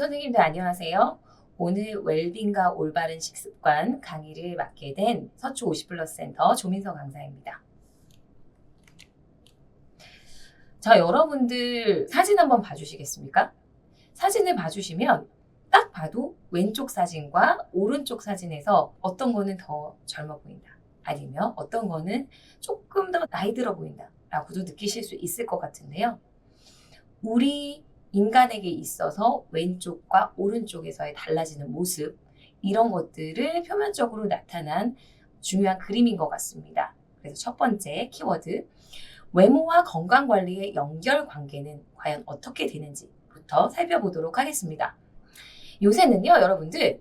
선생님들 안녕하세요. 오늘 웰빙과 올바른 식습관 강의를 맡게 된 서초 50플러스 센터 조민서 강사입니다. 자, 여러분들 사진 한번 봐주시겠습니까? 사진을 봐주시면 딱 봐도 왼쪽 사진과 오른쪽 사진에서 어떤 거는 더 젊어 보인다. 아니면 어떤 거는 조금 더 나이 들어 보인다. 라고도 느끼실 수 있을 것 같은데요. 우리 인간에게 있어서 왼쪽과 오른쪽에서의 달라지는 모습, 이런 것들을 표면적으로 나타난 중요한 그림인 것 같습니다. 그래서 첫 번째 키워드, 외모와 건강관리의 연결 관계는 과연 어떻게 되는지부터 살펴보도록 하겠습니다. 요새는요, 여러분들,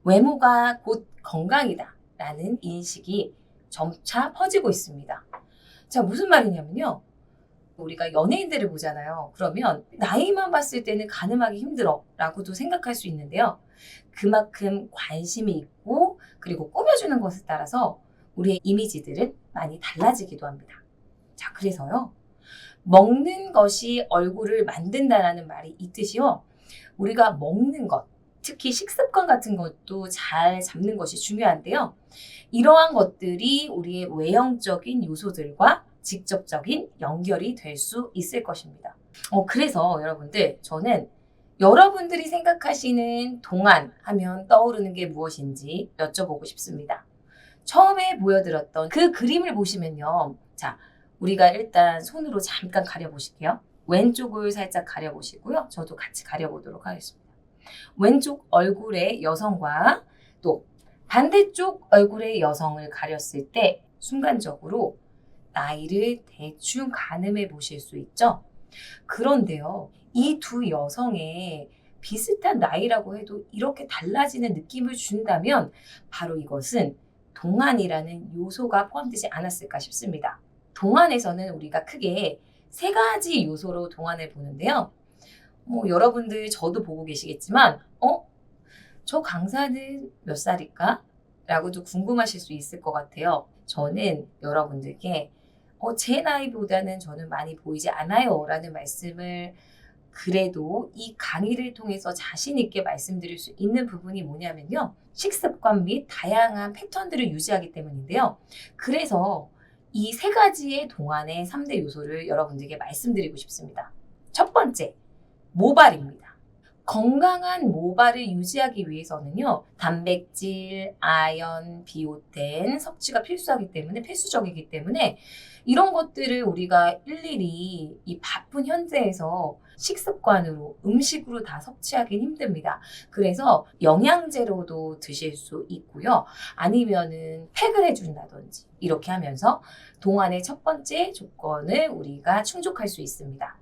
외모가 곧 건강이다 라는 인식이 점차 퍼지고 있습니다. 자, 무슨 말이냐면요. 우리가 연예인들을 보잖아요. 그러면 나이만 봤을 때는 가늠하기 힘들어 라고도 생각할 수 있는데요. 그만큼 관심이 있고 그리고 꾸며주는 것에 따라서 우리의 이미지들은 많이 달라지기도 합니다. 자, 그래서요. 먹는 것이 얼굴을 만든다라는 말이 있듯이요. 우리가 먹는 것, 특히 식습관 같은 것도 잘 잡는 것이 중요한데요. 이러한 것들이 우리의 외형적인 요소들과 직접적인 연결이 될 수 있을 것입니다. 그래서 여러분들, 저는 여러분들이 생각하시는 동안 하면 떠오르는 게 무엇인지 여쭤보고 싶습니다. 처음에 보여드렸던 그 그림을 보시면요. 자, 우리가 일단 손으로 잠깐 가려보실게요. 왼쪽을 살짝 가려보시고요. 저도 같이 가려보도록 하겠습니다. 왼쪽 얼굴의 여성과 또 반대쪽 얼굴의 여성을 가렸을 때 순간적으로 나이를 대충 가늠해 보실 수 있죠? 그런데요, 이 두 여성의 비슷한 나이라고 해도 이렇게 달라지는 느낌을 준다면 바로 이것은 동안이라는 요소가 포함되지 않았을까 싶습니다. 동안에서는 우리가 크게 세 가지 요소로 동안을 보는데요. 여러분들 저도 보고 계시겠지만 저 강사는 몇 살일까? 라고도 궁금하실 수 있을 것 같아요. 저는 여러분들께 제 나이보다는 저는 많이 보이지 않아요 라는 말씀을 그래도 이 강의를 통해서 자신 있게 말씀드릴 수 있는 부분이 뭐냐면요. 식습관 및 다양한 패턴들을 유지하기 때문인데요. 그래서 이 세 가지의 동안의 3대 요소를 여러분들께 말씀드리고 싶습니다. 첫 번째, 모발입니다. 건강한 모발을 유지하기 위해서는요, 단백질, 아연, 비오텐 섭취가 필수적이기 때문에 이런 것들을 우리가 일일이 이 바쁜 현재에서 식습관으로, 음식으로 다 섭취하기는 힘듭니다. 그래서 영양제로도 드실 수 있고요. 아니면은 팩을 해준다든지 이렇게 하면서 동안의 첫 번째 조건을 우리가 충족할 수 있습니다.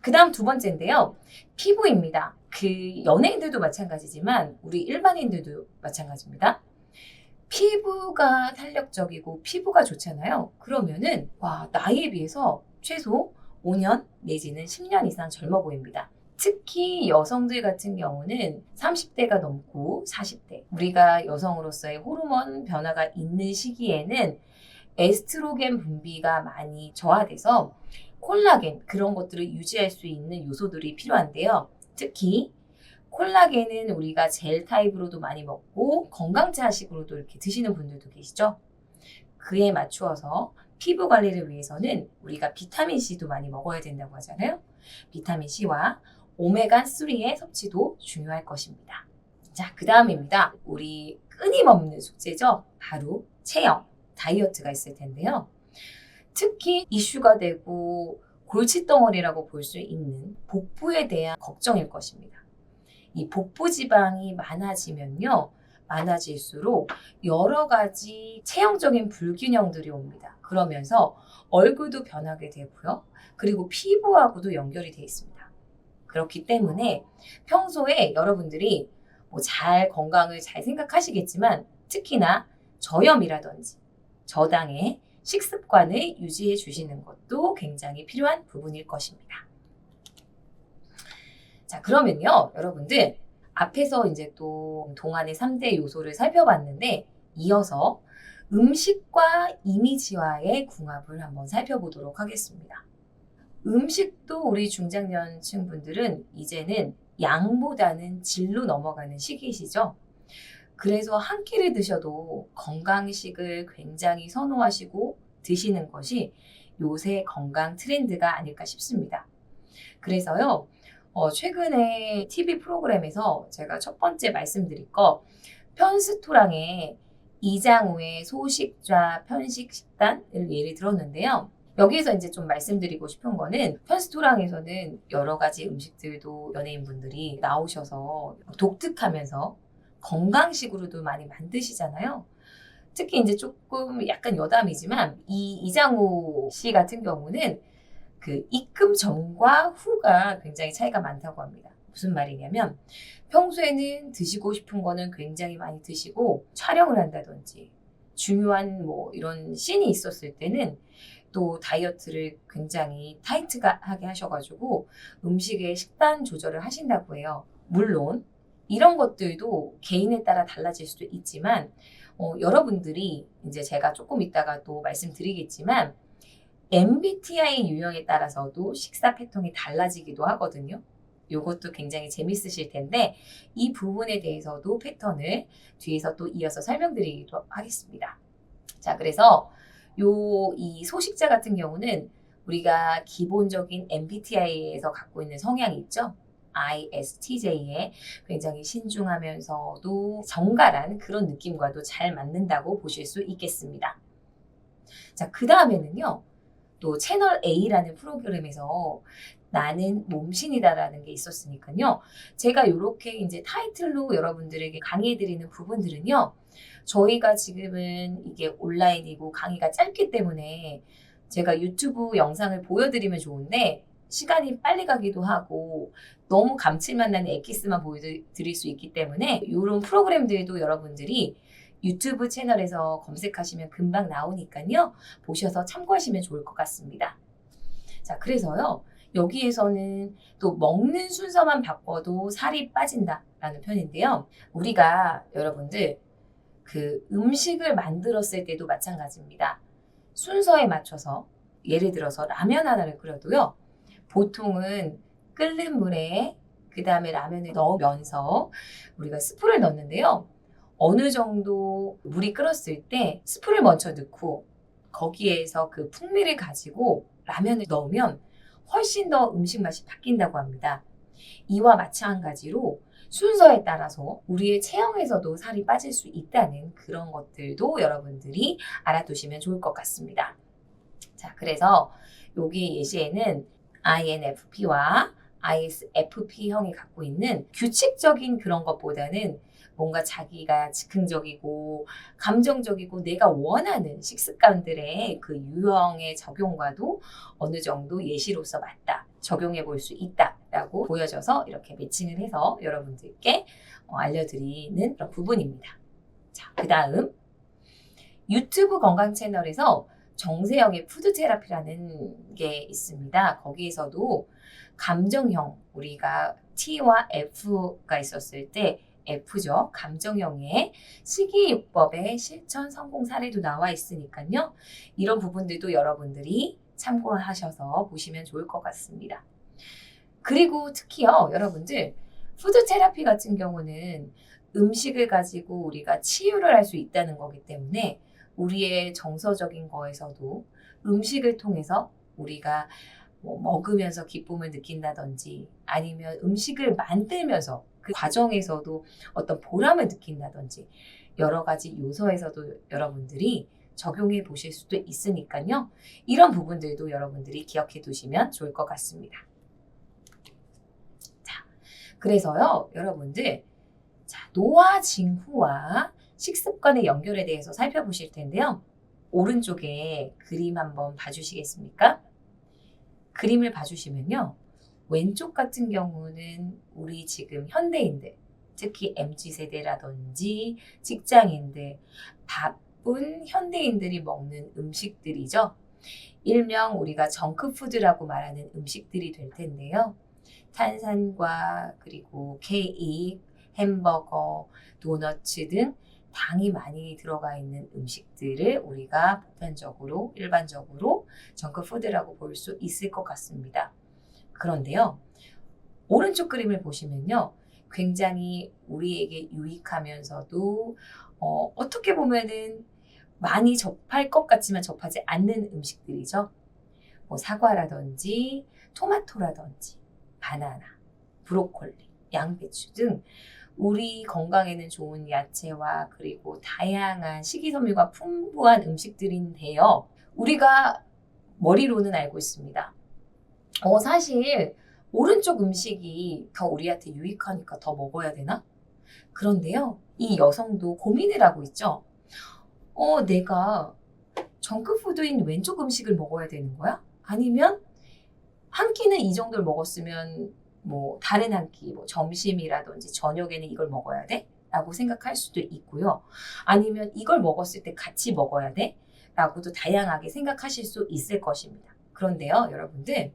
그 다음 두 번째인데요. 피부입니다. 그 연예인들도 마찬가지지만 우리 일반인들도 마찬가지입니다. 피부가 탄력적이고 피부가 좋잖아요. 그러면은 나이에 비해서 최소 5년 내지는 10년 이상 젊어 보입니다. 특히 여성들 같은 경우는 30대가 넘고 40대, 우리가 여성으로서의 호르몬 변화가 있는 시기에는 에스트로겐 분비가 많이 저하돼서 콜라겐, 그런 것들을 유지할 수 있는 요소들이 필요한데요. 특히 콜라겐은 우리가 젤 타입으로도 많이 먹고 건강차식으로도 이렇게 드시는 분들도 계시죠. 그에 맞추어서 피부 관리를 위해서는 우리가 비타민C도 많이 먹어야 된다고 하잖아요. 비타민C와 오메가3의 섭취도 중요할 것입니다. 자, 그 다음입니다. 우리 끊임없는 숙제죠. 바로 체형, 다이어트가 있을 텐데요. 특히 이슈가 되고 골칫덩어리라고 볼 수 있는 복부에 대한 걱정일 것입니다. 이 복부 지방이 많아지면요. 많아질수록 여러 가지 체형적인 불균형들이 옵니다. 그러면서 얼굴도 변하게 되고요. 그리고 피부하고도 연결이 되어 있습니다. 그렇기 때문에 평소에 여러분들이 잘 건강을 잘 생각하시겠지만 특히나 저염이라든지 저당의 식습관을 유지해 주시는 것도 굉장히 필요한 부분일 것입니다. 자, 그러면요, 여러분들 앞에서 이제 또 동안의 3대 요소를 살펴봤는데 이어서 음식과 이미지와의 궁합을 한번 살펴보도록 하겠습니다. 음식도 우리 중장년층 분들은 이제는 양보다는 질로 넘어가는 시기시죠. 그래서 한 끼를 드셔도 건강식을 굉장히 선호하시고 드시는 것이 요새 건강 트렌드가 아닐까 싶습니다. 그래서요, 최근에 TV 프로그램에서 제가 첫 번째 말씀드릴 거, 편스토랑의 이장우의 소식좌 편식 식단을 예를 들었는데요. 여기에서 이제 좀 말씀드리고 싶은 거는 편스토랑에서는 여러 가지 음식들도 연예인분들이 나오셔서 독특하면서 건강식으로도 많이 만드시잖아요. 특히 이제 조금 약간 여담이지만 이 이장우 씨 같은 경우는 그 입금 전과 후가 굉장히 차이가 많다고 합니다. 무슨 말이냐면 평소에는 드시고 싶은 거는 굉장히 많이 드시고 촬영을 한다든지 중요한 뭐 이런 씬이 있었을 때는 또 다이어트를 굉장히 타이트하게 하셔가지고 음식의 식단 조절을 하신다고 해요. 물론 이런 것들도 개인에 따라 달라질 수도 있지만 여러분들이 이제 제가 조금 이따가 또 말씀드리겠지만 MBTI 유형에 따라서도 식사 패턴이 달라지기도 하거든요. 이것도 굉장히 재밌으실 텐데 이 부분에 대해서도 패턴을 뒤에서 또 이어서 설명드리도록 하겠습니다. 자, 그래서 이 소식자 같은 경우는 우리가 기본적인 MBTI에서 갖고 있는 성향이 있죠. ISTJ에 굉장히 신중하면서도 정갈한 그런 느낌과도 잘 맞는다고 보실 수 있겠습니다. 자, 그 다음에는요. 또 채널 A라는 프로그램에서 나는 몸신이다라는 게 있었으니까요. 제가 이렇게 이제 타이틀로 여러분들에게 강의해드리는 부분들은요. 저희가 지금은 이게 온라인이고 강의가 짧기 때문에 제가 유튜브 영상을 보여드리면 좋은데 시간이 빨리 가기도 하고 너무 감칠맛 나는 엑기스만 보여드릴 수 있기 때문에 이런 프로그램들도 여러분들이 유튜브 채널에서 검색하시면 금방 나오니까요. 보셔서 참고하시면 좋을 것 같습니다. 자, 그래서요. 여기에서는 또 먹는 순서만 바꿔도 살이 빠진다라는 편인데요. 우리가 여러분들 그 음식을 만들었을 때도 마찬가지입니다. 순서에 맞춰서 예를 들어서 라면 하나를 끓여도요. 보통은 끓는 물에 그 다음에 라면을 넣으면서 우리가 스프를 넣는데요. 어느 정도 물이 끓었을 때 스프를 먼저 넣고 거기에서 그 풍미를 가지고 라면을 넣으면 훨씬 더 음식 맛이 바뀐다고 합니다. 이와 마찬가지로 순서에 따라서 우리의 체형에서도 살이 빠질 수 있다는 그런 것들도 여러분들이 알아두시면 좋을 것 같습니다. 자, 그래서 여기 예시에는 INFP와 ISFP형이 갖고 있는 규칙적인 그런 것보다는 뭔가 자기가 즉흥적이고 감정적이고 내가 원하는 식습관들의 그 유형의 적용과도 어느 정도 예시로서 맞다. 적용해 볼 수 있다라고 보여져서 이렇게 매칭을 해서 여러분들께 알려드리는 그런 부분입니다. 자, 그 다음 유튜브 건강 채널에서 정세영의 푸드 테라피라는 게 있습니다. 거기에서도 감정형, 우리가 T와 F가 있었을 때 F죠. 감정형의 식이요법의 실천 성공 사례도 나와 있으니까요. 이런 부분들도 여러분들이 참고하셔서 보시면 좋을 것 같습니다. 그리고 특히요, 여러분들 푸드 테라피 같은 경우는 음식을 가지고 우리가 치유를 할 수 있다는 거기 때문에 우리의 정서적인 거에서도 음식을 통해서 우리가 뭐 먹으면서 기쁨을 느낀다든지 아니면 음식을 만들면서 그 과정에서도 어떤 보람을 느낀다든지 여러 가지 요소에서도 여러분들이 적용해 보실 수도 있으니까요. 이런 부분들도 여러분들이 기억해 두시면 좋을 것 같습니다. 자, 그래서요, 여러분들 자, 노화 징후와 식습관의 연결에 대해서 살펴보실 텐데요. 오른쪽에 그림 한번 봐주시겠습니까? 그림을 봐주시면요. 왼쪽 같은 경우는 우리 지금 현대인들, 특히 MZ세대라든지 직장인들, 바쁜 현대인들이 먹는 음식들이죠. 일명 우리가 정크푸드라고 말하는 음식들이 될 텐데요. 탄산과 그리고 케이크, 햄버거, 도너츠 등 당이 많이 들어가 있는 음식들을 우리가 보편적으로 일반적으로 정크푸드라고 볼 수 있을 것 같습니다. 그런데요. 오른쪽 그림을 보시면요. 굉장히 우리에게 유익하면서도 어떻게 보면은 많이 접할 것 같지만 접하지 않는 음식들이죠. 뭐 사과라든지 토마토라든지 바나나, 브로콜리, 양배추 등 우리 건강에는 좋은 야채와 그리고 다양한 식이섬유가 풍부한 음식들인데요. 우리가 머리로는 알고 있습니다. 사실 오른쪽 음식이 더 우리한테 유익하니까 더 먹어야 되나? 그런데요, 이 여성도 고민을 하고 있죠. 내가 정크푸드인 왼쪽 음식을 먹어야 되는 거야? 아니면 한 끼는 이 정도를 먹었으면 뭐 다른 한 끼, 뭐 점심이라든지 저녁에는 이걸 먹어야 돼? 라고 생각할 수도 있고요. 아니면 이걸 먹었을 때 같이 먹어야 돼? 라고도 다양하게 생각하실 수 있을 것입니다. 그런데요, 여러분들.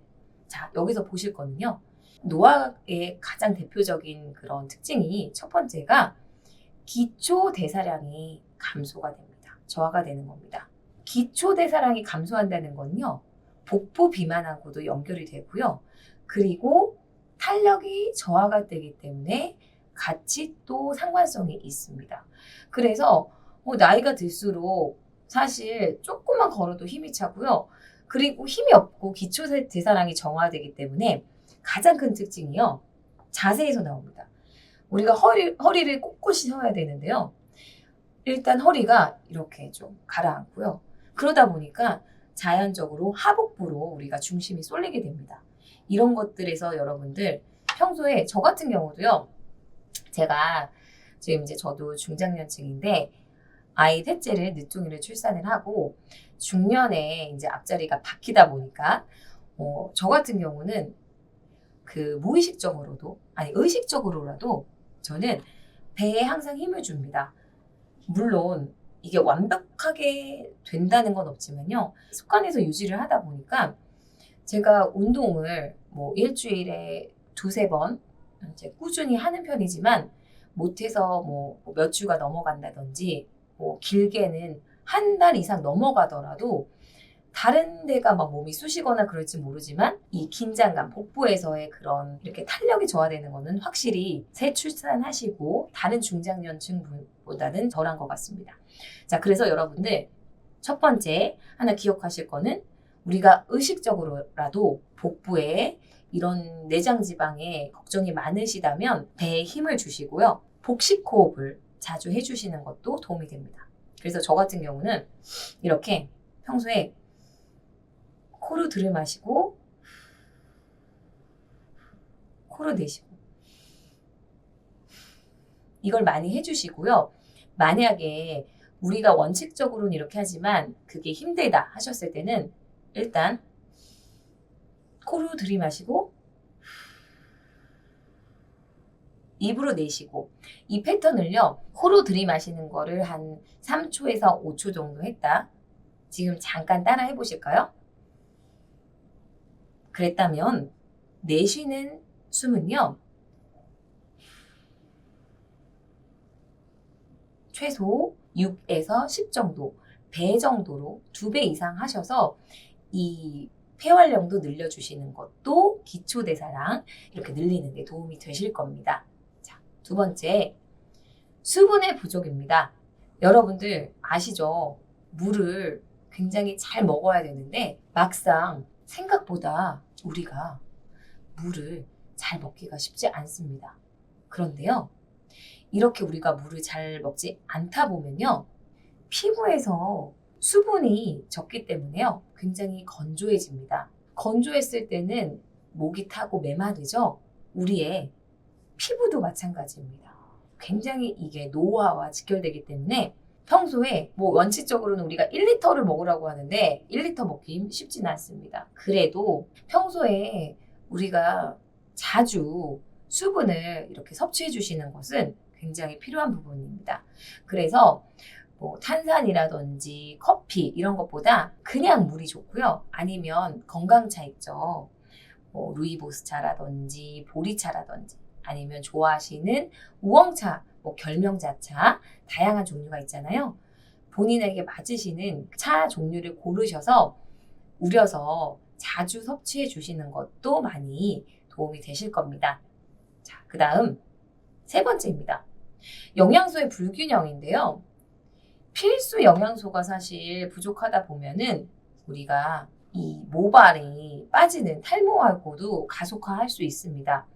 자, 여기서 보실 거는요. 노화의 가장 대표적인 그런 특징이 첫 번째가 기초 대사량이 감소가 됩니다. 저하가 되는 겁니다. 기초 대사량이 감소한다는 건요. 복부 비만하고도 연결이 되고요. 그리고 탄력이 저하가 되기 때문에 같이 또 상관성이 있습니다. 그래서 나이가 들수록 사실 조금만 걸어도 힘이 차고요. 그리고 힘이 없고 기초 대사량이 정화되기 때문에 가장 큰 특징이요. 자세에서 나옵니다. 우리가 허리를 꼿꼿이 서야 되는데요. 일단 허리가 이렇게 좀 가라앉고요. 그러다 보니까 자연적으로 하복부로 우리가 중심이 쏠리게 됩니다. 이런 것들에서 여러분들 평소에 저 같은 경우도요. 제가 지금 이제 저도 중장년층인데 아이 셋째를 늦둥이를 출산을 하고 중년에 이제 앞자리가 바뀌다 보니까 저 같은 경우는 그 무의식적으로도 아니 의식적으로라도 저는 배에 항상 힘을 줍니다. 물론 이게 완벽하게 된다는 건 없지만요. 습관에서 유지를 하다 보니까 제가 운동을 뭐 일주일에 두세 번 이제 꾸준히 하는 편이지만 못해서 뭐 몇 주가 넘어간다든지 뭐 길게는 한 달 이상 넘어가더라도 다른 데가 막 몸이 쑤시거나 그럴지 모르지만 이 긴장감, 복부에서의 그런 이렇게 탄력이 저하되는 거는 확실히 새 출산하시고 다른 중장년층보다는 덜한 것 같습니다. 자, 그래서 여러분들 첫 번째 하나 기억하실 거는 우리가 의식적으로라도 복부에 이런 내장 지방에 걱정이 많으시다면 배에 힘을 주시고요. 복식 호흡을 자주 해주시는 것도 도움이 됩니다. 그래서 저 같은 경우는 이렇게 평소에 코로 들이마시고 코로 내쉬고 이걸 많이 해주시고요. 만약에 우리가 원칙적으로는 이렇게 하지만 그게 힘들다 하셨을 때는 일단 코로 들이마시고 입으로 내쉬고 이 패턴을요. 코로 들이마시는 거를 한 3초에서 5초 정도 했다. 지금 잠깐 따라 해보실까요? 그랬다면 내쉬는 숨은요. 최소 6에서 10 정도, 배 정도로 2배 이상 하셔서 이 폐활량도 늘려주시는 것도 기초대사량 이렇게 늘리는 데 도움이 되실 겁니다. 자, 두 번째, 수분의 부족입니다. 여러분들 아시죠? 물을 굉장히 잘 먹어야 되는데 막상 생각보다 우리가 물을 잘 먹기가 쉽지 않습니다. 그런데요, 이렇게 우리가 물을 잘 먹지 않다 보면요, 피부에서 수분이 적기 때문에요, 굉장히 건조해집니다. 건조했을 때는 목이 타고 메마르죠? 우리의 피부도 마찬가지입니다. 굉장히 이게 노화와 직결되기 때문에 평소에 뭐 원칙적으로는 우리가 1리터를 먹으라고 하는데 1리터 먹기 쉽지는 않습니다. 그래도 평소에 우리가 자주 수분을 이렇게 섭취해 주시는 것은 굉장히 필요한 부분입니다. 그래서 뭐 탄산이라든지 커피 이런 것보다 그냥 물이 좋고요. 아니면 건강차 있죠. 뭐 루이보스차라든지 보리차라든지 아니면 좋아하시는 우엉차, 뭐 결명자차 다양한 종류가 있잖아요. 본인에게 맞으시는 차 종류를 고르셔서 우려서 자주 섭취해 주시는 것도 많이 도움이 되실 겁니다. 자, 그 다음 세 번째입니다. 영양소의 불균형인데요. 필수 영양소가 사실 부족하다 보면은 우리가 이 모발이 빠지는 탈모하고도 가속화할 수 있습니다.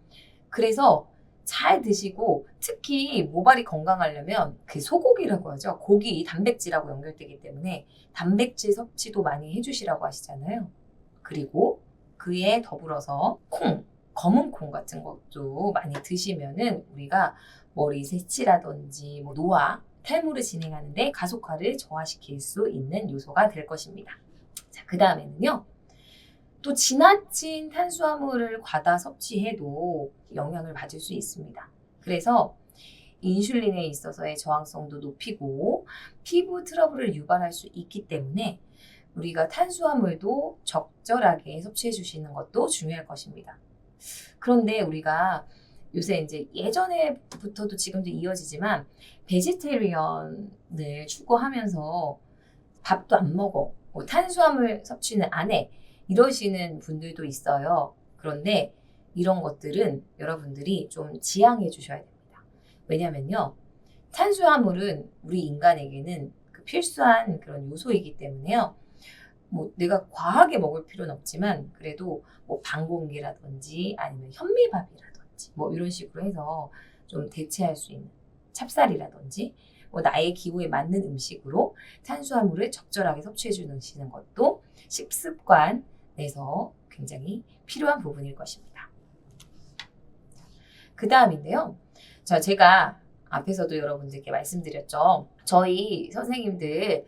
그래서 잘 드시고 특히 모발이 건강하려면 그 소고기라고 하죠. 고기, 단백질하고 연결되기 때문에 단백질 섭취도 많이 해주시라고 하시잖아요. 그리고 그에 더불어서 콩, 검은 콩 같은 것도 많이 드시면은 우리가 머리 색치라든지 뭐 노화, 탈모를 진행하는데 가속화를 저하시킬 수 있는 요소가 될 것입니다. 자, 그 다음에는요. 또 지나친 탄수화물을 과다 섭취해도 영향을 받을 수 있습니다. 그래서 인슐린에 있어서의 저항성도 높이고 피부 트러블을 유발할 수 있기 때문에 우리가 탄수화물도 적절하게 섭취해 주시는 것도 중요할 것입니다. 그런데 우리가 요새 이제 예전에부터도 지금도 이어지지만 베지테리언을 추구하면서 밥도 안 먹어, 뭐 탄수화물 섭취는 안 해, 이러시는 분들도 있어요. 그런데 이런 것들은 여러분들이 좀 지양해 주셔야 됩니다. 왜냐면요. 탄수화물은 우리 인간에게는 그 필수한 그런 요소이기 때문에요. 뭐 내가 과하게 먹을 필요는 없지만 그래도 뭐 반공기라든지 아니면 현미밥이라든지 뭐 이런 식으로 해서 좀 대체할 수 있는 찹쌀이라든지 뭐 나의 기호에 맞는 음식으로 탄수화물을 적절하게 섭취해 주시는 것도 식습관에서 굉장히 필요한 부분일 것입니다. 그 다음인데요. 제가 앞에서도 여러분들께 말씀드렸죠. 저희 선생님들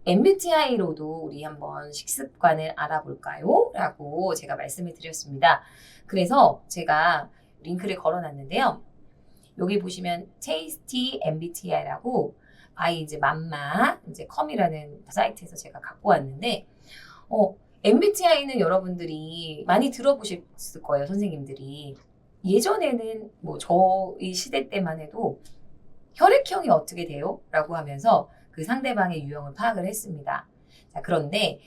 MBTI로도 우리 한번 식습관을 알아볼까요? 라고 제가 말씀을 드렸습니다. 그래서 제가 링크를 걸어놨는데요. 여기 보시면 Tasty MBTI라고 by 이제 맘마 이제 컴이라는 사이트에서 제가 갖고 왔는데 MBTI는 여러분들이 많이 들어보셨을 거예요, 선생님들이. 예전에는 뭐 저희 시대 때만 해도 혈액형이 어떻게 돼요? 라고 하면서 그 상대방의 유형을 파악을 했습니다. 자, 그런데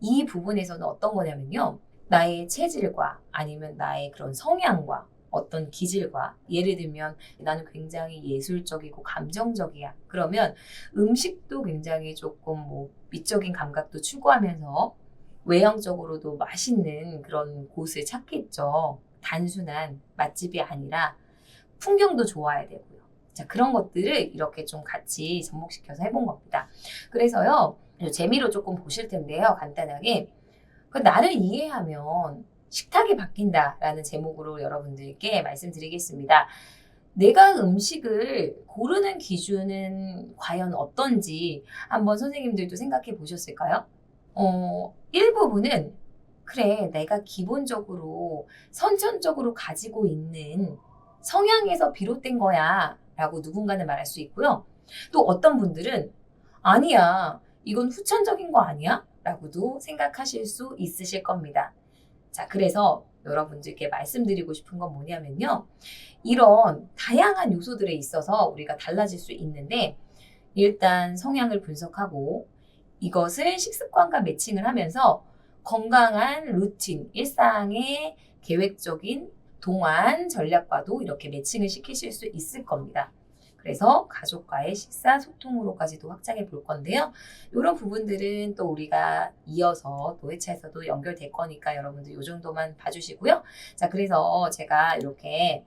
이 부분에서는 어떤 거냐면요. 나의 체질과 아니면 나의 그런 성향과 어떤 기질과, 예를 들면 나는 굉장히 예술적이고 감정적이야. 그러면 음식도 굉장히 조금 뭐 미적인 감각도 추구하면서 외형적으로도 맛있는 그런 곳을 찾겠죠. 단순한 맛집이 아니라 풍경도 좋아야 되고요. 자, 그런 것들을 이렇게 좀 같이 접목시켜서 해본 겁니다. 그래서요, 재미로 조금 보실 텐데요. 간단하게. 나를 이해하면 식탁이 바뀐다라는 제목으로 여러분들께 말씀드리겠습니다. 내가 음식을 고르는 기준은 과연 어떤지 한번 선생님들도 생각해 보셨을까요? 일부분은 그래, 내가 기본적으로 선천적으로 가지고 있는 성향에서 비롯된 거야 라고 누군가는 말할 수 있고요. 또 어떤 분들은 아니야, 이건 후천적인 거 아니야? 라고도 생각하실 수 있으실 겁니다. 자, 그래서 여러분들께 말씀드리고 싶은 건 뭐냐면요. 이런 다양한 요소들에 있어서 우리가 달라질 수 있는데 일단 성향을 분석하고 이것을 식습관과 매칭을 하면서 건강한 루틴, 일상의 계획적인 동안 전략과도 이렇게 매칭을 시키실 수 있을 겁니다. 그래서 가족과의 식사 소통으로까지도 확장해 볼 건데요. 이런 부분들은 또 우리가 이어서 또 회차에서도 연결될 거니까 여러분들 이 정도만 봐주시고요. 자, 그래서 제가 이렇게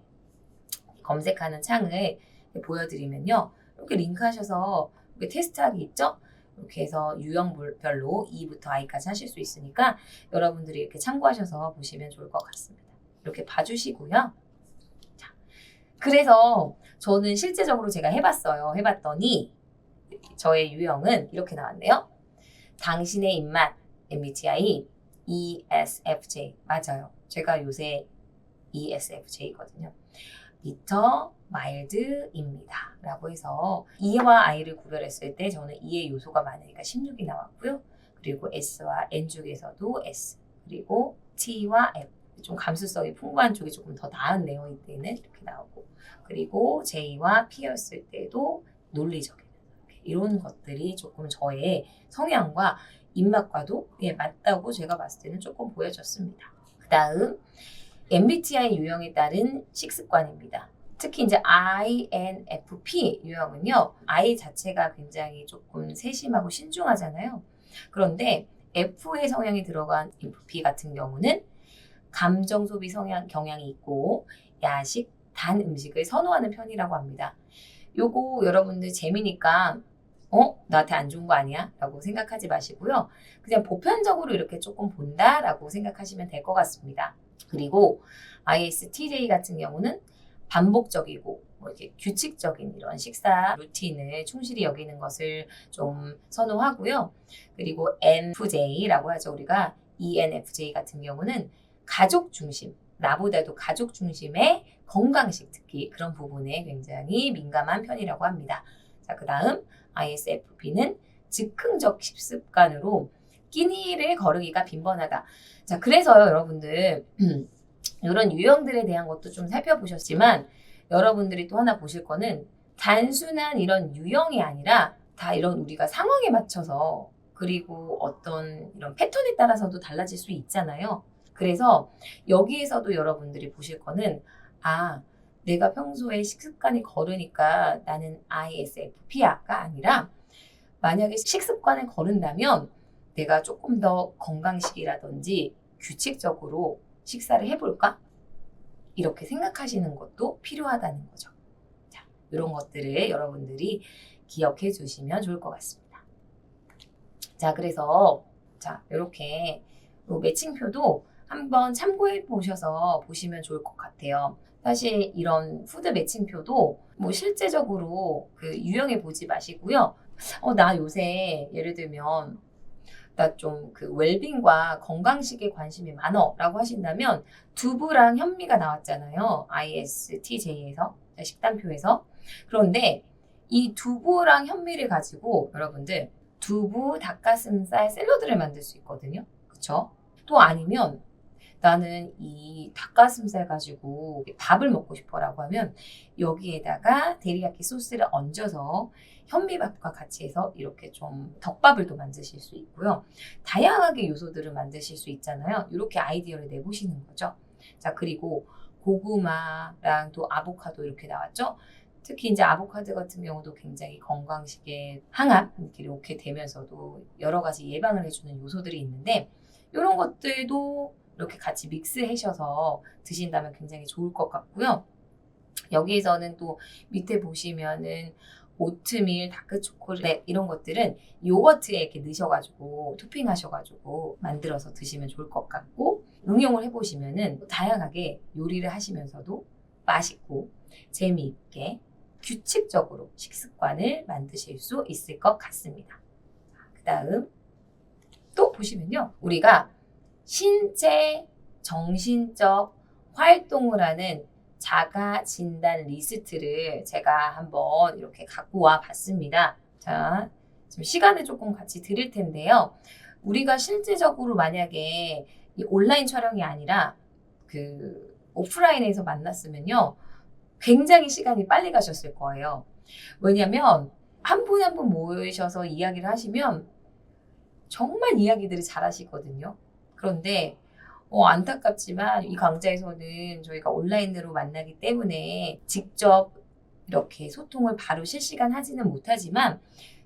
검색하는 창을 보여드리면요. 이렇게 링크하셔서 이렇게 테스트하기 있죠? 이렇게 해서 유형별로 E부터 I까지 하실 수 있으니까 여러분들이 이렇게 참고하셔서 보시면 좋을 것 같습니다. 이렇게 봐주시고요. 자, 그래서 저는 실제적으로 제가 해봤더니 저의 유형은 이렇게 나왔네요. 당신의 입맛 MBTI ESFJ. 맞아요. 제가 요새 ESFJ거든요. 비터 마일드입니다. 라고 해서 E와 I를 구별했을 때 저는 E의 요소가 많으니까 16이 나왔고요. 그리고 S와 N 중에서도 S, 그리고 T와 F, 좀 감수성이 풍부한 쪽이 조금 더 나은 내용일 때는 이렇게 나오고, 그리고 J와 P였을 때도 논리적인 이런 것들이 조금 저의 성향과 입맛과도 맞다고 제가 봤을 때는 조금 보여졌습니다. 그 다음 MBTI 유형에 따른 식습관입니다. 특히 이제 INFP 유형은요, I 자체가 굉장히 조금 세심하고 신중하잖아요. 그런데 F의 성향이 들어간 INFP 같은 경우는 감정 소비 경향이 있고 야식, 단 음식을 선호하는 편이라고 합니다. 요거 여러분들 재미니까 나한테 안 좋은 거 아니야? 라고 생각하지 마시고요. 그냥 보편적으로 이렇게 조금 본다라고 생각하시면 될 것 같습니다. 그리고 ISTJ 같은 경우는 반복적이고 이렇게 규칙적인 이런 식사 루틴을 충실히 여기는 것을 좀 선호하고요. 그리고 NFJ라고 하죠. 우리가 ENFJ 같은 경우는 가족 중심, 나보다도 가족 중심의 건강식, 특히 그런 부분에 굉장히 민감한 편이라고 합니다. 자, 그 다음 ISFP는 즉흥적 식습관으로 끼니를 거르기가 빈번하다. 자, 그래서요, 여러분들 이런 유형들에 대한 것도 좀 살펴보셨지만 여러분들이 또 하나 보실 거는 단순한 이런 유형이 아니라 다 이런 우리가 상황에 맞춰서 그리고 어떤 이런 패턴에 따라서도 달라질 수 있잖아요. 그래서 여기에서도 여러분들이 보실 거는 내가 평소에 식습관이 거르니까 나는 ISFP야가 아니라 만약에 식습관을 거른다면 내가 조금 더 건강식이라든지 규칙적으로 식사를 해볼까? 이렇게 생각하시는 것도 필요하다는 거죠. 자, 이런 것들을 여러분들이 기억해 주시면 좋을 것 같습니다. 자, 그래서 이렇게 매칭표도 한번 참고해 보셔서 보시면 좋을 것 같아요. 사실 이런 푸드 매칭표도 실제적으로 유형해 보지 마시고요. 나 요새 예를 들면 나 좀 웰빙과 건강식에 관심이 많어 라고 하신다면 두부랑 현미가 나왔잖아요. ISTJ에서 식단표에서. 그런데 이 두부랑 현미를 가지고 여러분들 두부 닭가슴살 샐러드를 만들 수 있거든요. 그쵸? 또 아니면 나는 이 닭가슴살 가지고 밥을 먹고 싶어라고 하면 여기에다가 데리야끼 소스를 얹어서 현미밥과 같이 해서 이렇게 좀 덮밥을 또 만드실 수 있고요. 다양하게 요소들을 만드실 수 있잖아요. 이렇게 아이디어를 내보시는 거죠. 자, 그리고 고구마랑 또 아보카도 이렇게 나왔죠. 특히 이제 아보카도 같은 경우도 굉장히 건강식의 항암 이렇게 되면서도 여러 가지 예방을 해주는 요소들이 있는데 이런 것들도 이렇게 같이 믹스하셔서 드신다면 굉장히 좋을 것 같고요. 여기에서는 또 밑에 보시면은 오트밀, 다크 초콜릿 이런 것들은 요거트에 이렇게 넣으셔가지고 토핑하셔가지고 만들어서 드시면 좋을 것 같고 응용을 해보시면은 다양하게 요리를 하시면서도 맛있고 재미있게 규칙적으로 식습관을 만드실 수 있을 것 같습니다. 그 다음 또 보시면요. 우리가 신체, 정신적 활동을 하는 자가 진단 리스트를 제가 한번 이렇게 갖고 와 봤습니다. 자, 지금 시간을 조금 같이 드릴 텐데요. 우리가 실제적으로 만약에 이 온라인 촬영이 아니라 오프라인에서 만났으면요. 굉장히 시간이 빨리 가셨을 거예요. 왜냐면 한 분 한 분 모이셔서 이야기를 하시면 정말 이야기들을 잘 하시거든요. 그런데 안타깝지만 이 강좌에서는 저희가 온라인으로 만나기 때문에 직접 이렇게 소통을 바로 실시간 하지는 못하지만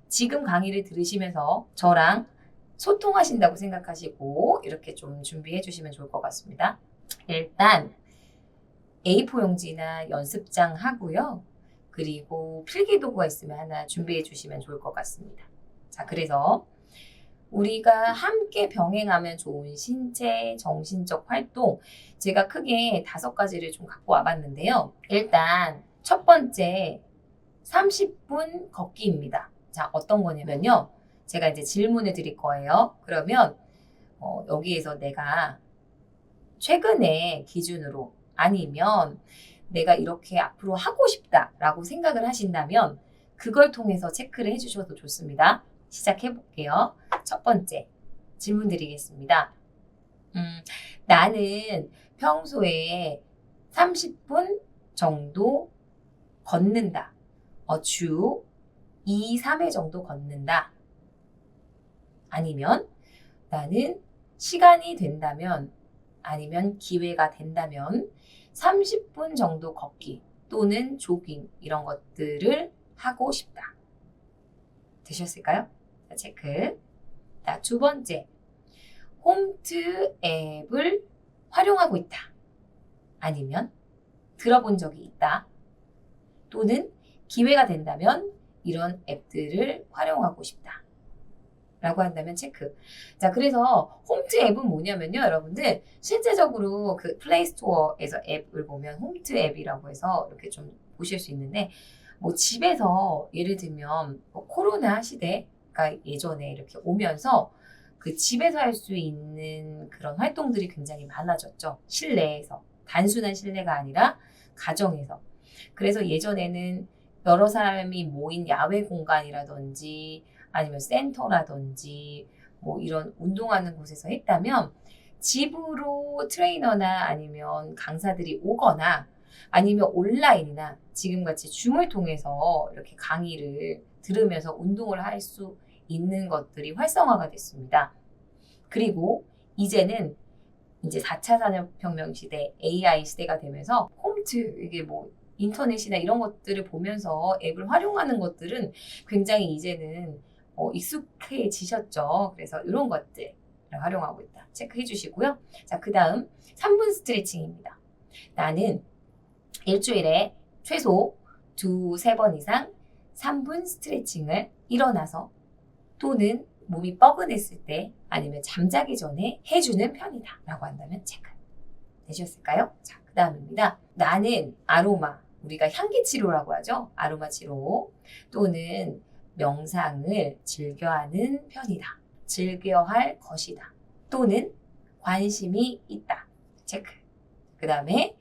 지금 강의를 들으시면서 저랑 소통하신다고 생각하시고 이렇게 좀 준비해 주시면 좋을 것 같습니다. 일단 A4 용지나 연습장 하고요. 그리고 필기도구가 있으면 하나 준비해 주시면 좋을 것 같습니다. 자, 그래서 우리가 함께 병행하면 좋은 신체, 정신적 활동 제가 크게 5가지를 좀 갖고 와봤는데요. 일단 첫 번째 30분 걷기입니다. 자, 어떤 거냐면요. 제가 이제 질문을 드릴 거예요. 그러면 여기에서 내가 최근에 기준으로 아니면 내가 이렇게 앞으로 하고 싶다라고 생각을 하신다면 그걸 통해서 체크를 해주셔도 좋습니다. 시작해 볼게요. 첫 번째 질문 드리겠습니다. 나는 평소에 30분 정도 걷는다. 주 2, 3회 정도 걷는다. 아니면 나는 시간이 된다면 아니면 기회가 된다면 30분 정도 걷기 또는 조깅 이런 것들을 하고 싶다. 되셨을까요? 자, 체크. 자, 두 번째, 홈트 앱을 활용하고 있다. 아니면 들어본 적이 있다. 또는 기회가 된다면 이런 앱들을 활용하고 싶다. 라고 한다면 체크. 자, 그래서 홈트 앱은 뭐냐면요, 여러분들. 실제적으로 그 플레이스토어에서 앱을 보면 홈트 앱이라고 해서 이렇게 좀 보실 수 있는데, 뭐 집에서 예를 들면 뭐 코로나 시대가 예전에 이렇게 오면서 그 집에서 할 수 있는 그런 활동들이 굉장히 많아졌죠. 실내에서. 단순한 실내가 아니라 가정에서. 그래서 예전에는 여러 사람이 모인 야외 공간이라든지 아니면 센터라든지 뭐 이런 운동하는 곳에서 했다면 집으로 트레이너나 아니면 강사들이 오거나 아니면 온라인이나 지금같이 줌을 통해서 이렇게 강의를 들으면서 운동을 할 수 있는 것들이 활성화가 됐습니다. 그리고 이제는 이제 4차 산업혁명 시대, AI 시대가 되면서 홈트, 이게 뭐 인터넷이나 이런 것들을 보면서 앱을 활용하는 것들은 굉장히 이제는 익숙해지셨죠. 그래서 이런 것들을 활용하고 있다. 체크해 주시고요. 자, 그 다음 3분 스트레칭입니다. 나는 일주일에 최소 2-3번 이상 3분 스트레칭을 일어나서 또는 몸이 뻐근했을 때 아니면 잠자기 전에 해주는 편이다. 라고 한다면 체크. 되셨을까요? 자, 그 다음입니다. 나는 아로마, 우리가 향기 치료라고 하죠. 아로마 치료 또는 명상을 즐겨하는 편이다. 즐겨할 것이다. 또는 관심이 있다. 체크. 그 다음에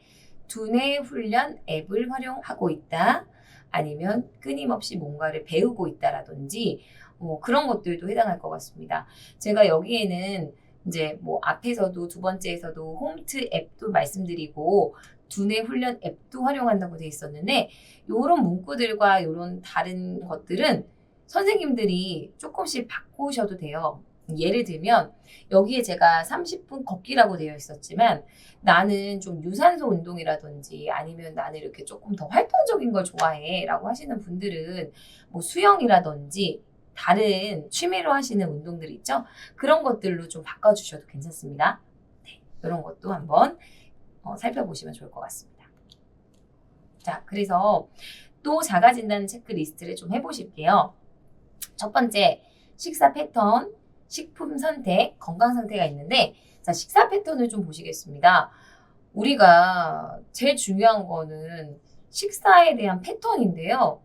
두뇌 훈련 앱을 활용하고 있다. 아니면 끊임없이 뭔가를 배우고 있다라든지 그런 것들도 해당할 것 같습니다. 제가 여기에는 이제 뭐 앞에서도 두 번째에서도 홈트 앱도 말씀드리고 두뇌 훈련 앱도 활용한다고 되어 있었는데 이런 문구들과 이런 다른 것들은 선생님들이 조금씩 바꾸셔도 돼요. 예를 들면 여기에 제가 30분 걷기라고 되어 있었지만 나는 좀 유산소 운동이라든지 아니면 나는 이렇게 조금 더 활동적인 걸 좋아해 라고 하시는 분들은 뭐 수영이라든지 다른 취미로 하시는 운동들 있죠? 그런 것들로 좀 바꿔주셔도 괜찮습니다. 네, 이런 것도 한번 살펴보시면 좋을 것 같습니다. 자, 그래서 또 자가진단 체크리스트를 좀 해보실게요. 첫 번째, 식사 패턴, 식품 선택, 건강 상태가 있는데 자, 식사 패턴을 좀 보시겠습니다. 우리가 제일 중요한 거는 식사에 대한 패턴인데요.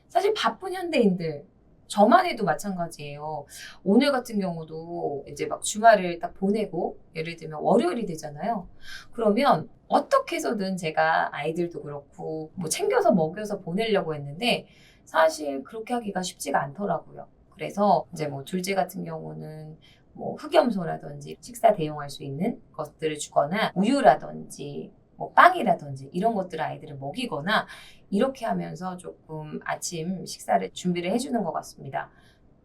사실 바쁜 현대인들, 저만 해도 마찬가지예요. 오늘 같은 경우도 이제 막 주말을 딱 보내고 예를 들면 월요일이 되잖아요. 그러면 어떻게 해서든 제가 아이들도 그렇고 뭐 챙겨서 먹여서 보내려고 했는데 사실 그렇게 하기가 쉽지가 않더라고요. 그래서 이제 뭐 둘째 같은 경우는 뭐 흑염소라든지 식사 대용할 수 있는 것들을 주거나 우유라든지 뭐 빵이라든지 이런 것들을 아이들을 먹이거나 이렇게 하면서 조금 아침 식사를 준비를 해주는 것 같습니다.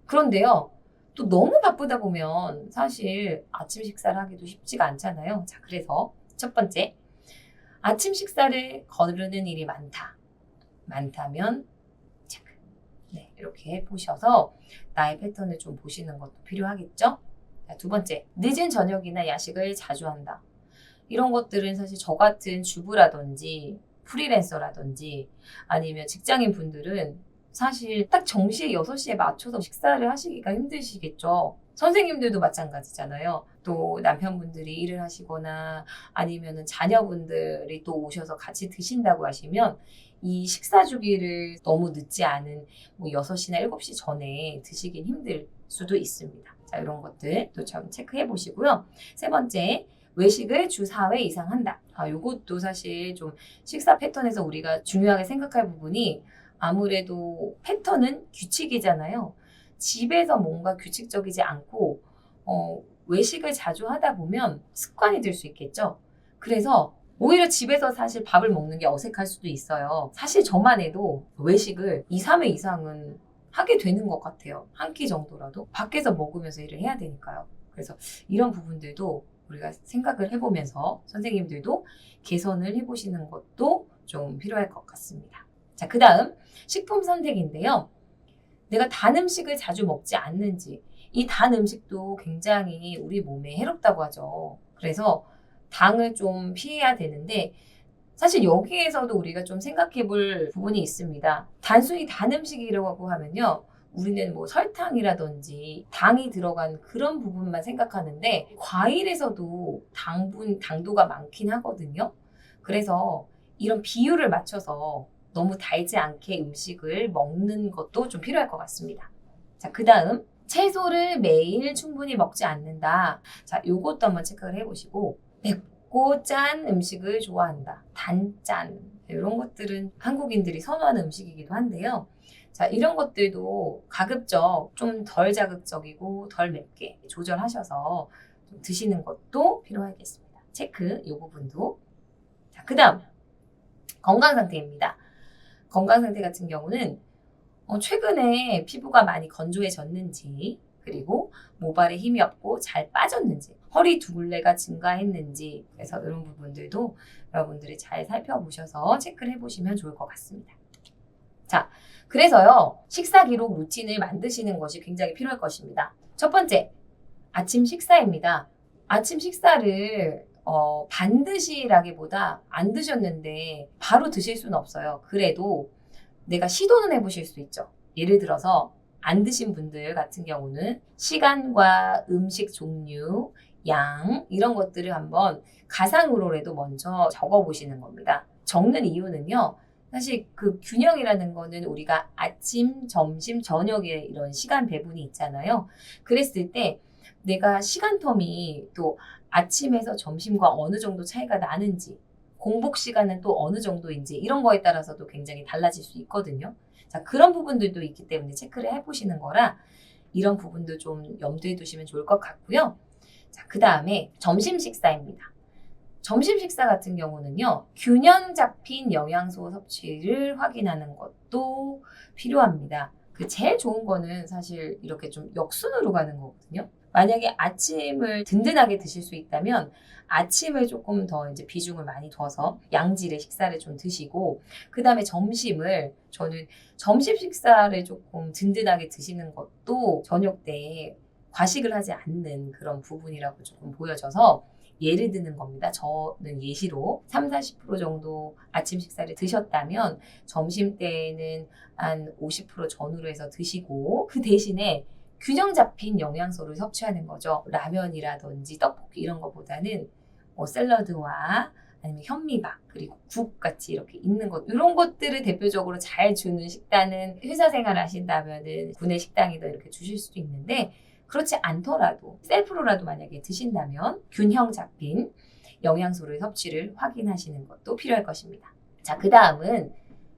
그런데요, 또 너무 바쁘다 보면 사실 아침 식사를 하기도 쉽지가 않잖아요. 자, 그래서 첫 번째, 아침 식사를 거르는 일이 많다. 많다면 체크. 네, 이렇게 보셔서 나의 패턴을 좀 보시는 것도 필요하겠죠? 자, 두 번째, 늦은 저녁이나 야식을 자주 한다. 이런 것들은 사실 저 같은 주부라든지 프리랜서라든지 아니면 직장인 분들은 사실 딱 정시에 6시에 맞춰서 식사를 하시기가 힘드시겠죠. 선생님들도 마찬가지잖아요. 또 남편분들이 일을 하시거나 아니면은 자녀분들이 또 오셔서 같이 드신다고 하시면 이 식사 주기를 너무 늦지 않은 뭐 6시나 7시 전에 드시긴 힘들 수도 있습니다. 자, 이런 것들도 좀 체크해 보시고요. 세 번째, 외식을 주 4회 이상 한다. 요것도 사실 좀 식사 패턴에서 우리가 중요하게 생각할 부분이 아무래도 패턴은 규칙이잖아요. 집에서 뭔가 규칙적이지 않고 외식을 자주 하다 보면 습관이 될 수 있겠죠. 그래서 오히려 집에서 사실 밥을 먹는 게 어색할 수도 있어요. 사실 저만 해도 외식을 2-3회 이상은 하게 되는 것 같아요. 한 끼 정도라도. 밖에서 먹으면서 일을 해야 되니까요. 그래서 이런 부분들도 우리가 생각을 해보면서 선생님들도 개선을 해보시는 것도 좀 필요할 것 같습니다. 자, 그 다음 식품 선택인데요. 내가 단 음식을 자주 먹지 않는지, 이 단 음식도 굉장히 우리 몸에 해롭다고 하죠. 그래서 당을 좀 피해야 되는데 사실 여기에서도 우리가 좀 생각해 볼 부분이 있습니다. 단순히 단 음식이라고 하면요. 우리는 뭐 설탕이라든지 당이 들어간 그런 부분만 생각하는데 과일에서도 당도가 많긴 하거든요. 그래서 이런 비율을 맞춰서 너무 달지 않게 음식을 먹는 것도 좀 필요할 것 같습니다. 자, 그 다음 채소를 매일 충분히 먹지 않는다. 자, 요것도 한번 체크를 해보시고 맵고 짠 음식을 좋아한다. 단짠 이런 것들은 한국인들이 선호하는 음식이기도 한데요. 자, 이런 것들도 가급적 좀 덜 자극적이고 덜 맵게 조절하셔서 좀 드시는 것도 필요하겠습니다. 체크 이 부분도. 자, 그 다음 건강 상태입니다. 건강 상태 같은 경우는 최근에 피부가 많이 건조해졌는지, 그리고 모발에 힘이 없고 잘 빠졌는지, 허리 둘레가 증가했는지, 그래서 이런 부분들도 여러분들이 잘 살펴보셔서 체크를 해보시면 좋을 것 같습니다. 자, 그래서요, 식사 기록 루틴을 만드시는 것이 굉장히 필요할 것입니다. 첫 번째, 아침 식사입니다. 아침 식사를 반드시라기보다 안 드셨는데 바로 드실 수는 없어요. 그래도 내가 시도는 해보실 수 있죠. 예를 들어서 안 드신 분들 같은 경우는 시간과 음식 종류, 양 이런 것들을 한번 가상으로라도 먼저 적어보시는 겁니다. 적는 이유는요. 사실 그 균형이라는 거는 우리가 아침, 점심, 저녁에 이런 시간 배분이 있잖아요. 그랬을 때 내가 시간 텀이 또 아침에서 점심과 어느 정도 차이가 나는지, 공복 시간은 또 어느 정도인지 이런 거에 따라서도 굉장히 달라질 수 있거든요. 자, 그런 부분들도 있기 때문에 체크를 해보시는 거라 이런 부분도 좀 염두에 두시면 좋을 것 같고요. 자, 그 다음에 점심 식사입니다. 점심 식사 같은 경우는요, 균형 잡힌 영양소 섭취를 확인하는 것도 필요합니다. 그 제일 좋은 거는 사실 이렇게 좀 역순으로 가는 거거든요. 만약에 아침을 든든하게 드실 수 있다면 아침을 조금 더 이제 비중을 많이 둬서 양질의 식사를 좀 드시고, 그 다음에 점심을 저는 점심 식사를 조금 든든하게 드시는 것도 저녁 때 과식을 하지 않는 그런 부분이라고 조금 보여져서 예를 드는 겁니다. 저는 예시로 30-40% 정도 아침 식사를 드셨다면 점심 때는 한 50% 전후로 해서 드시고 그 대신에 균형 잡힌 영양소를 섭취하는 거죠. 라면이라든지 떡볶이 이런 것보다는 뭐 샐러드와 아니면 현미밥 그리고 국 같이 이렇게 있는 것 이런 것들을 대표적으로 잘 주는 식단은 회사 생활 하신다면은 구내 식당에도 이렇게 주실 수도 있는데 그렇지 않더라도 셀프로라도 만약에 드신다면 균형 잡힌 영양소를 섭취를 확인하시는 것도 필요할 것입니다. 자, 그 다음은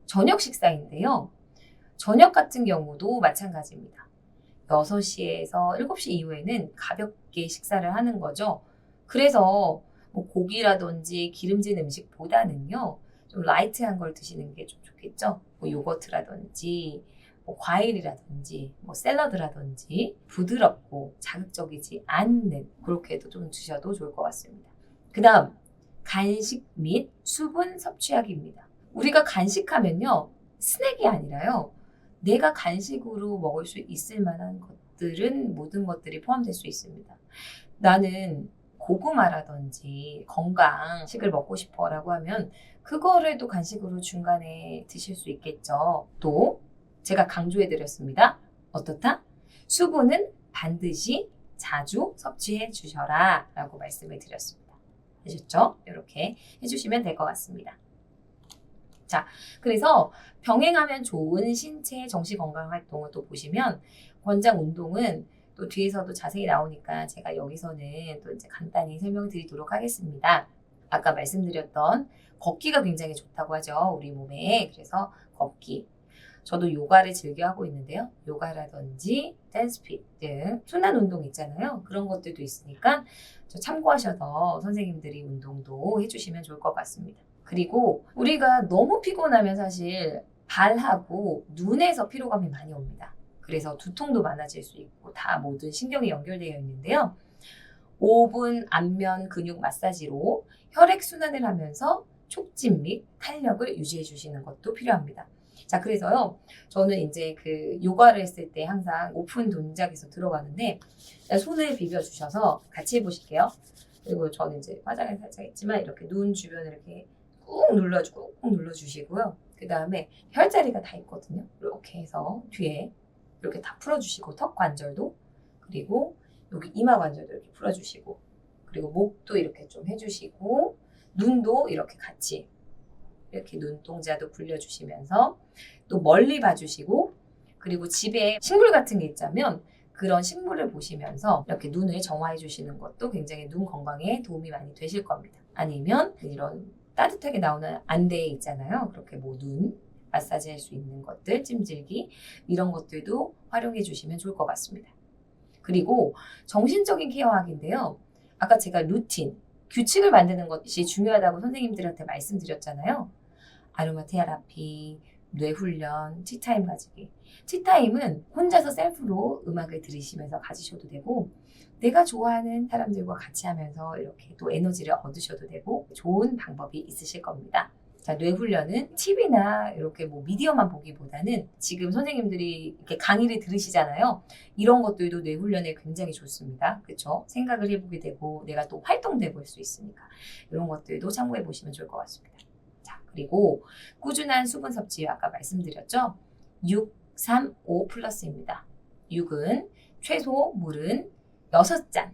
저녁 식사인데요. 저녁 같은 경우도 마찬가지입니다. 6시에서 7시 이후에는 가볍게 식사를 하는 거죠. 그래서 뭐 고기라든지 기름진 음식보다는요, 좀 라이트한 걸 드시는 게 좀 좋겠죠. 뭐 요거트라든지, 뭐 과일이라든지, 뭐 샐러드라든지, 부드럽고 자극적이지 않는 그렇게 해도 좀 드셔도 좋을 것 같습니다. 그 다음, 간식 및 수분 섭취하기입니다. 우리가 간식하면요, 스낵이 아니라요, 내가 간식으로 먹을 수 있을 만한 것들은 모든 것들이 포함될 수 있습니다. 나는 고구마라든지 건강식을 먹고 싶어 라고 하면 그거를 또 간식으로 중간에 드실 수 있겠죠. 또 제가 강조해 드렸습니다. 어떻다? 수분은 반드시 자주 섭취해 주셔라 라고 말씀을 드렸습니다. 아셨죠? 이렇게 해주시면 될 것 같습니다. 자, 그래서 병행하면 좋은 신체 정시 건강 활동을 또 보시면 권장 운동은 또 뒤에서도 자세히 나오니까 제가 여기서는 또 이제 간단히 설명드리도록 하겠습니다. 아까 말씀드렸던 걷기가 굉장히 좋다고 하죠. 우리 몸에. 그래서 걷기. 저도 요가를 즐겨 하고 있는데요. 요가라든지 댄스핏 등 순환 운동 있잖아요. 그런 것들도 있으니까 저 참고하셔서 선생님들이 운동도 해주시면 좋을 것 같습니다. 그리고 우리가 너무 피곤하면 사실 발하고 눈에서 피로감이 많이 옵니다. 그래서 두통도 많아질 수 있고 다 모든 신경이 연결되어 있는데요. 5분 안면 근육 마사지로 혈액순환을 하면서 촉진 및 탄력을 유지해 주시는 것도 필요합니다. 자, 그래서요, 저는 이제 그 요가를 했을 때 항상 오픈 동작에서 들어가는데, 손을 비벼주셔서 같이 해보실게요. 그리고 저는 이제 화장을 살짝 했지만, 이렇게 눈 주변을 이렇게 꾹 눌러주시고요. 그 다음에 혈자리가 다 있거든요. 이렇게 해서 뒤에 이렇게 다 풀어주시고, 턱 관절도, 그리고 여기 이마 관절도 이렇게 풀어주시고, 그리고 목도 이렇게 좀 해주시고, 눈도 이렇게 같이 이렇게 눈동자도 굴려주시면서 또 멀리 봐주시고, 그리고 집에 식물 같은 게 있자면 그런 식물을 보시면서 이렇게 눈을 정화해 주시는 것도 굉장히 눈 건강에 도움이 많이 되실 겁니다. 아니면 이런 따뜻하게 나오는 안대 있잖아요. 그렇게 뭐 눈 마사지 할 수 있는 것들, 찜질기 이런 것들도 활용해 주시면 좋을 것 같습니다. 그리고 정신적인 케어학인데요. 아까 제가 루틴, 규칙을 만드는 것이 중요하다고 선생님들한테 말씀드렸잖아요. 아로마 테라피, 뇌훈련, 티타임 가지기. 티타임은 혼자서 셀프로 음악을 들으시면서 가지셔도 되고, 내가 좋아하는 사람들과 같이 하면서 이렇게 또 에너지를 얻으셔도 되고 좋은 방법이 있으실 겁니다. 자, 뇌훈련은 TV나 이렇게 뭐 미디어만 보기보다는 지금 선생님들이 이렇게 강의를 들으시잖아요. 이런 것들도 뇌훈련에 굉장히 좋습니다. 그렇죠? 생각을 해보게 되고 내가 또 활동되고 할 수 있으니까 이런 것들도 참고해 보시면 좋을 것 같습니다. 자, 그리고 꾸준한 수분 섭취 아까 말씀드렸죠? 6, 3, 5 플러스입니다. 6은 최소 물은 6잔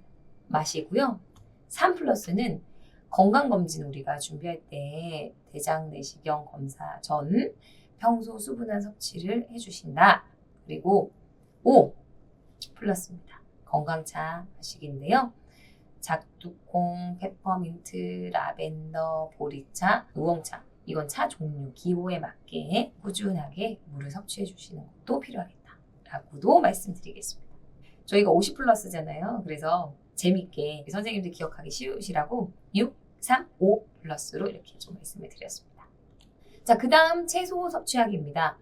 마시고요. 3 플러스는 건강검진 우리가 준비할 때 대장 내시경 검사 전 평소 수분한 섭취를 해주신다. 그리고 5 플러스입니다. 건강차 마시기인데요. 작두콩, 페퍼민트, 라벤더, 보리차, 우엉차 이건 차 종류, 기호에 맞게 꾸준하게 물을 섭취해 주시는 것도 필요하겠다라고도 말씀드리겠습니다. 저희가 50 플러스잖아요. 그래서 재밌게 선생님들 기억하기 쉬우시라고 6, 3, 5 플러스로 이렇게 좀 말씀을 드렸습니다. 자, 그 다음 채소 섭취하기입니다.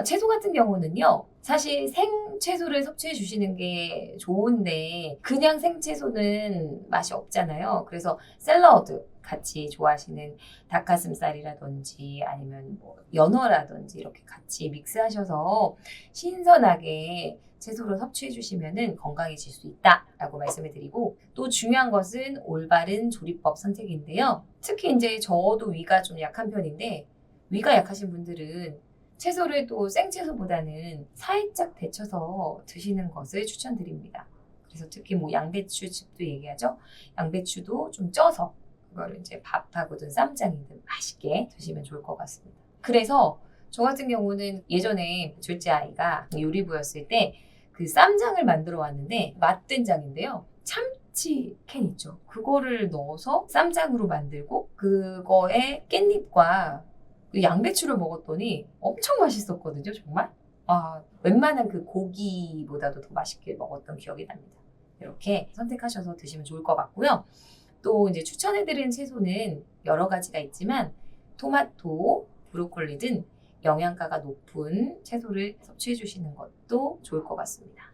채소 같은 경우는요, 사실 생채소를 섭취해 주시는 게 좋은데 그냥 생채소는 맛이 없잖아요. 그래서 샐러드 같이 좋아하시는 닭가슴살이라든지 아니면 뭐 연어라든지 이렇게 같이 믹스하셔서 신선하게 채소로 섭취해 주시면 건강해질 수 있다라고 말씀을 드리고, 또 중요한 것은 올바른 조리법 선택인데요. 특히 이제 저도 위가 좀 약한 편인데 위가 약하신 분들은 채소를 또 생채소보다는 살짝 데쳐서 드시는 것을 추천드립니다. 그래서 특히 뭐 양배추즙도 얘기하죠. 양배추도 좀 쪄서 그거를 이제 밥하고든 쌈장이든 맛있게 드시면 좋을 것 같습니다. 그래서 저 같은 경우는 예전에 둘째 아이가 요리부였을 때 그 쌈장을 만들어 왔는데 맛된장인데요. 참치 캔 있죠. 그거를 넣어서 쌈장으로 만들고 그거에 깻잎과 그 양배추를 먹었더니 엄청 맛있었거든요. 정말. 웬만한 그 고기보다도 더 맛있게 먹었던 기억이 납니다. 이렇게 선택하셔서 드시면 좋을 것 같고요. 또 이제 추천해드리는 채소는 여러 가지가 있지만 토마토, 브로콜리 등 영양가가 높은 채소를 섭취해 주시는 것도 좋을 것 같습니다.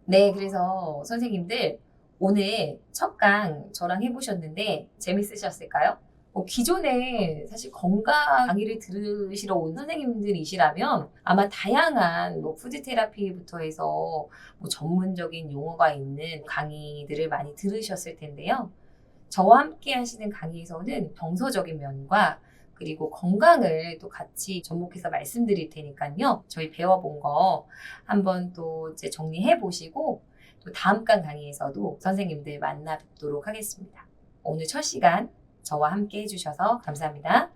네, 그래서 선생님들 오늘 첫 강 저랑 해보셨는데 재밌으셨을까요? 기존에 사실 건강 강의를 들으시러 온 선생님들이시라면 아마 다양한 뭐 푸드 테라피부터 해서 뭐 전문적인 용어가 있는 강의들을 많이 들으셨을 텐데요. 저와 함께 하시는 강의에서는 정서적인 면과 그리고 건강을 또 같이 접목해서 말씀드릴 테니까요. 저희 배워본 거 한번 또 이제 정리해 보시고 또 다음 강 강의에서도 선생님들 만나 뵙도록 하겠습니다. 오늘 첫 시간 저와 함께 해주셔서 감사합니다.